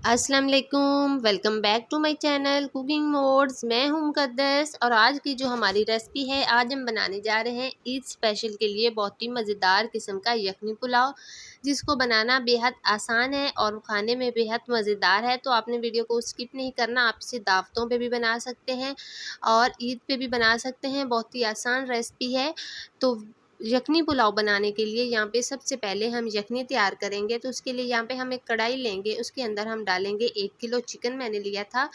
अस्सलाम वालेकुम, welcome back to my channel cooking mods. मैं हूं मुक़द्दस और आज की जो हमारी रेसिपी है, आज हम बनाने जा रहे हैं ईद स्पेशल के लिए बहुत ही मज़ेदार किस्म का यखनी पुलाव, जिसको बनाना बेहद आसान है और खाने में बेहद मज़ेदार है। तो आपने वीडियो को स्किप नहीं करना, आप इसे दावतों पे भी बना सकते हैं और ईद पे भी बना सकते हैं। बहुत ही आसान रेसिपी है। तो यखनी पुलाव बनाने के लिए यहाँ पे सबसे पहले हम यखनी तैयार करेंगे। तो उसके लिए यहाँ पे हम एक कढ़ाई लेंगे, उसके अंदर हम डालेंगे 1 किलो चिकन मैंने लिया था।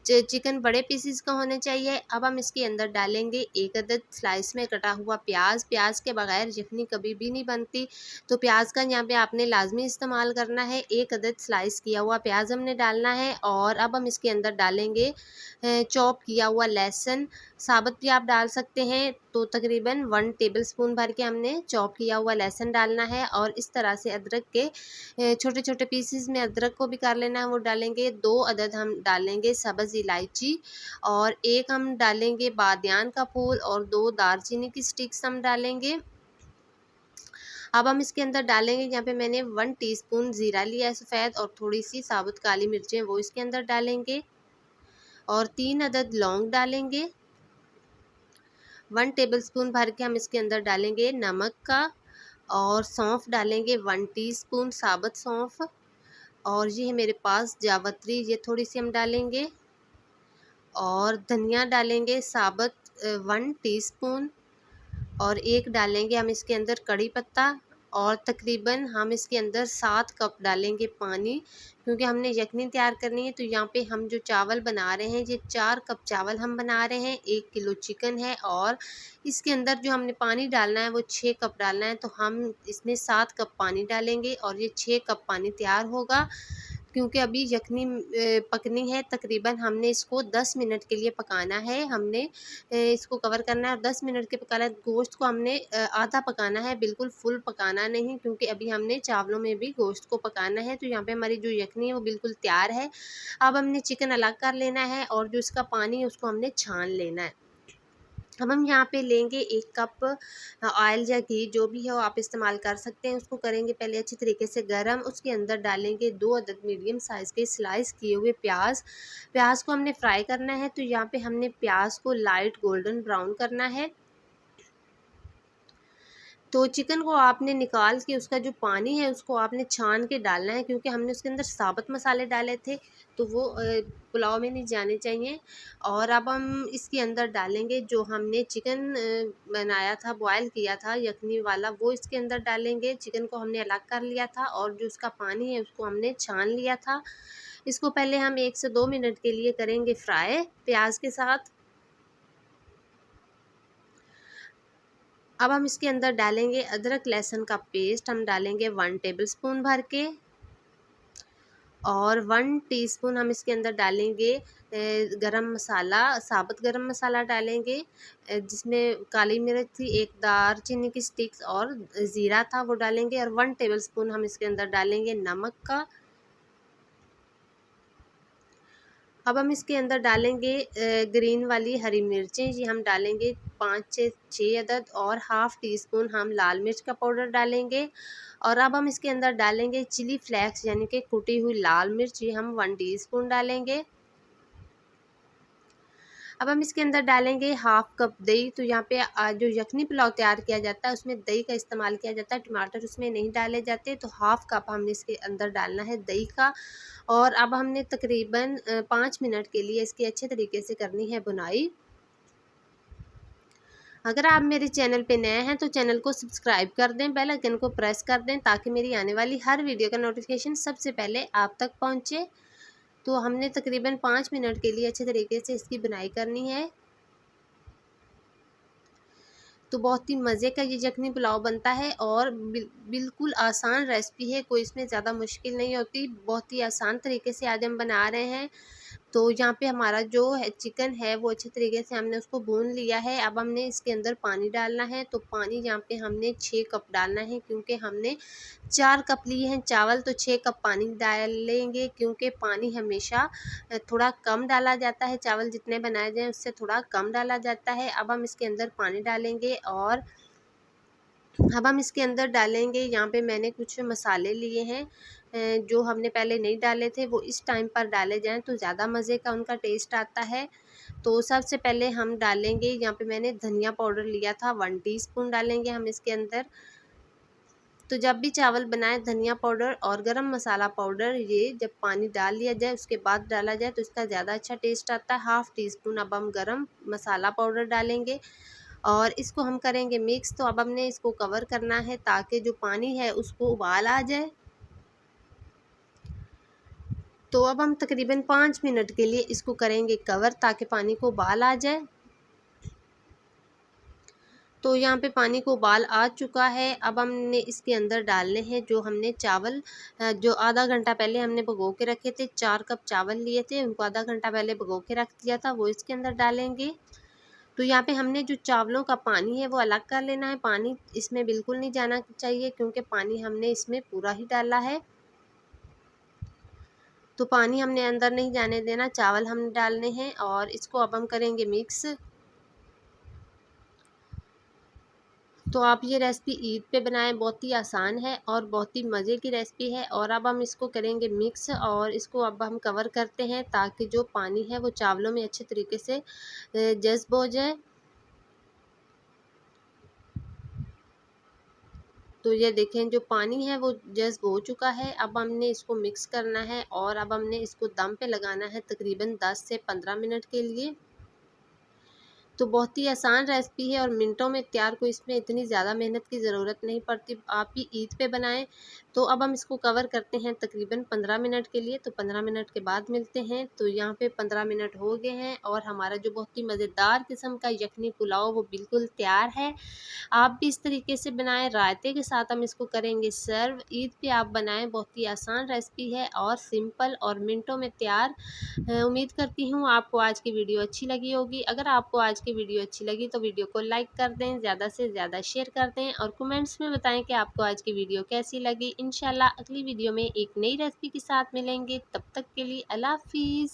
चिकन बड़े पीसेस का होने चाहिए। अब हम इसके अंदर डालेंगे 1 अदद स्लाइस में कटा हुआ प्याज। प्याज के बगैर यखनी कभी भी नहीं बनती, तो प्याज का यहाँ पे आपने लाजमी इस्तेमाल करना है। 1 अदद स्लाइस किया हुआ प्याज हमने डालना है। और अब हम इसके अंदर डालेंगे चॉप किया हुआ लहसुन, साबुत भी आप डाल सकते हैं। तो तकरीबन 1 टेबलस्पून भर के हमने चॉप किया हुआ लहसुन डालना है। और इस तरह से अदरक के छोटे छोटे पीसेस में अदरक को भी कर लेना है, वो डालेंगे। 2 अदद हम डालेंगे सब्ज़ इलायची और 1 हम डालेंगे बादियान का फूल और 2 दालचीनी की स्टिक्स हम डालेंगे। अब हम इसके अंदर डालेंगे, यहाँ पे मैंने 1 टीस्पून ज़ीरा लिया है सफ़ेद, और थोड़ी सी साबुत काली मिर्चें वो इसके अंदर डालेंगे। और 3 अदद लौंग डालेंगे। 1 टेबलस्पून भर के हम इसके अंदर डालेंगे नमक का। और सौंफ डालेंगे 1 टीस्पून साबुत सौंफ। और ये है मेरे पास जावित्री, ये थोड़ी सी हम डालेंगे। और धनिया डालेंगे साबुत 1 टीस्पून। और 1 डालेंगे हम इसके अंदर कड़ी पत्ता। और तकरीबन हम इसके अंदर 7 कप डालेंगे पानी, क्योंकि हमने यखनी तैयार करनी है। तो यहाँ पे हम जो चावल बना रहे हैं, ये 4 कप चावल हम बना रहे हैं। 1 किलो चिकन है और इसके अंदर जो हमने पानी डालना है वो 6 कप डालना है। तो हम इसमें 7 कप पानी डालेंगे और ये 6 कप पानी तैयार होगा, क्योंकि अभी यखनी पकनी है। तकरीबन हमने इसको 10 मिनट के लिए पकाना है। हमने इसको कवर करना है और 10 मिनट के पकाना है। गोश्त को हमने आधा पकाना है, बिल्कुल फुल पकाना नहीं, क्योंकि अभी हमने चावलों में भी गोश्त को पकाना है। तो यहाँ पे हमारी जो यखनी है वो बिल्कुल तैयार है। अब हमने चिकन अलग कर लेना है और जो इसका पानी है उसको हमने छान लेना है। अब हम यहाँ पे लेंगे 1 कप ऑयल या घी, जो भी हो आप इस्तेमाल कर सकते हैं। उसको करेंगे पहले अच्छी तरीके से गरम। उसके अंदर डालेंगे 2 अदद मीडियम साइज़ के स्लाइस किए हुए प्याज। प्याज को हमने फ्राई करना है। तो यहाँ पे हमने प्याज को लाइट गोल्डन ब्राउन करना है। तो चिकन को आपने निकाल के उसका जो पानी है उसको आपने छान के डालना है, क्योंकि हमने उसके अंदर साबुत मसाले डाले थे, तो वो पुलाव में नहीं जाने चाहिए। और अब हम इसके अंदर डालेंगे जो हमने चिकन बनाया था, बॉयल किया था यखनी वाला, वो इसके अंदर डालेंगे। चिकन को हमने अलग कर लिया था और जो उसका पानी है उसको हमने छान लिया था। इसको पहले हम 1 से 2 मिनट के लिए करेंगे फ्राई प्याज के साथ। अब हम इसके अंदर डालेंगे अदरक लहसुन का पेस्ट, हम डालेंगे 1 टेबलस्पून भर के। और 1 टीस्पून हम इसके अंदर डालेंगे गरम मसाला, साबुत गरम मसाला डालेंगे, जिसमें काली मिर्च थी, 1 दालचीनी की स्टिक्स और ज़ीरा था वो डालेंगे। और 1 टेबलस्पून हम इसके अंदर डालेंगे नमक का। अब हम इसके अंदर डालेंगे ग्रीन वाली हरी मिर्चें, ये हम डालेंगे 5 से 6 अदद। और हाफ़ टी स्पून हम लाल मिर्च का पाउडर डालेंगे। और अब हम इसके अंदर डालेंगे चिली फ्लेक्स, यानी कि कुटी हुई लाल मिर्च, ये हम 1 टीस्पून डालेंगे। अब हम इसके अंदर डालेंगे हाफ़ कप दही। तो यहाँ पे जो यखनी पुलाव तैयार किया जाता है उसमें दही का इस्तेमाल किया जाता है, टमाटर उसमें नहीं डाले जाते। तो हाफ़ कप हमने इसके अंदर डालना है दही का। और अब हमने तकरीबन 5 मिनट के लिए इसकी अच्छे तरीके से करनी है बुनाई। अगर आप मेरे चैनल पे नए हैं तो चैनल को सब्सक्राइब कर दें, बेल आइकन को प्रेस कर दें, ताकि मेरी आने वाली हर वीडियो का नोटिफिकेशन सबसे पहले आप तक पहुँचे। तो हमने तकरीबन 5 मिनट के लिए अच्छे तरीके से इसकी बुनाई करनी है। तो बहुत ही मज़े का ये यखनी पुलाव बनता है और बिल्कुल आसान रेसिपी है, कोई इसमें ज़्यादा मुश्किल नहीं होती। बहुत ही आसान तरीके से आज हम बना रहे हैं। तो यहाँ पे हमारा जो है चिकन है वो अच्छे तरीके से हमने उसको भून लिया है। अब हमने इसके अंदर पानी डालना है। तो पानी यहाँ पे हमने 6 कप डालना है, क्योंकि हमने 4 कप लिए हैं चावल, तो 6 कप पानी डालेंगे। क्योंकि पानी हमेशा थोड़ा कम डाला जाता है, चावल जितने बनाए जाएँ उससे थोड़ा कम डाला जाता है। अब हम इसके अंदर पानी डालेंगे और अब हम इसके अंदर डालेंगे, यहाँ पे मैंने कुछ मसाले लिए हैं। जो हमने पहले नहीं डाले थे वो इस टाइम पर डाले जाएं तो ज़्यादा मज़े का उनका टेस्ट आता है। तो सबसे पहले हम डालेंगे, यहाँ पे मैंने धनिया पाउडर लिया था 1 टीस्पून डालेंगे हम इसके अंदर। तो जब भी चावल बनाए धनिया पाउडर और गरम मसाला पाउडर ये जब पानी डाल लिया जाए उसके बाद डाला जाए तो इसका ज़्यादा अच्छा टेस्ट आता है। 1/2 टीस्पून अब हम गरम मसाला पाउडर डालेंगे और इसको हम करेंगे मिक्स। तो अब हमने इसको कवर करना है ताकि जो पानी है उसको उबाल आ जाए। तो अब हम तकरीबन 5 मिनट के लिए इसको करेंगे कवर ताकि पानी को उबाल आ जाए। तो यहाँ पे पानी को उबाल आ चुका है। अब हमने इसके अंदर डालने हैं जो हमने चावल जो आधा घंटा पहले हमने भिगो के रखे थे। 4 कप चावल लिए थे, उनको आधा घंटा पहले भिगो के रख दिया था, वो इसके अंदर डालेंगे। तो यहाँ पे हमने जो चावलों का पानी है वो अलग कर लेना है। पानी इसमें बिल्कुल नहीं जाना चाहिए क्योंकि पानी हमने इसमें पूरा ही डाला है। तो पानी हमने अंदर नहीं जाने देना, चावल हमने डालने हैं और इसको अब हम करेंगे मिक्स। तो आप ये रेसिपी ईद पे बनाएं, बहुत ही आसान है और बहुत ही मज़े की रेसिपी है। और अब हम इसको करेंगे मिक्स और इसको अब हम कवर करते हैं ताकि जो पानी है वो चावलों में अच्छे तरीके से जज़्ब हो जाए। तो ये देखें जो पानी है वो जज़्ब हो चुका है। अब हमने इसको मिक्स करना है और अब हमने इसको दम पे लगाना है तकरीबन 10 से 15 मिनट के लिए। तो बहुत ही आसान रेसिपी है और मिनटों में तैयार, कोई इसमें इतनी ज़्यादा मेहनत की ज़रूरत नहीं पड़ती। आप भी ईद पे बनाएं। तो अब हम इसको कवर करते हैं तकरीबन 15 मिनट के लिए। तो 15 मिनट के बाद मिलते हैं। तो यहाँ पे 15 मिनट हो गए हैं और हमारा जो बहुत ही मज़ेदार किस्म का यखनी पुलाव वो बिल्कुल तैयार है। आप भी इस तरीके से बनाएं, रायते के साथ हम इसको करेंगे सर्व। ईद पे आप बनाएं, बहुत ही आसान रेसिपी है और सिंपल और मिनटों में तैयार। उम्मीद करती हूँ आपको आज की वीडियो अच्छी लगी होगी। अगर आपको आज की वीडियो अच्छी लगी तो वीडियो को लाइक कर दें, ज़्यादा से ज़्यादा शेयर कर दें और कमेंट्स में बताएं कि आपको आज की वीडियो कैसी लगी। इंशाल्लाह अगली वीडियो में एक नई रेसिपी के साथ मिलेंगे। तब तक के लिए अल्लाह हाफिज़।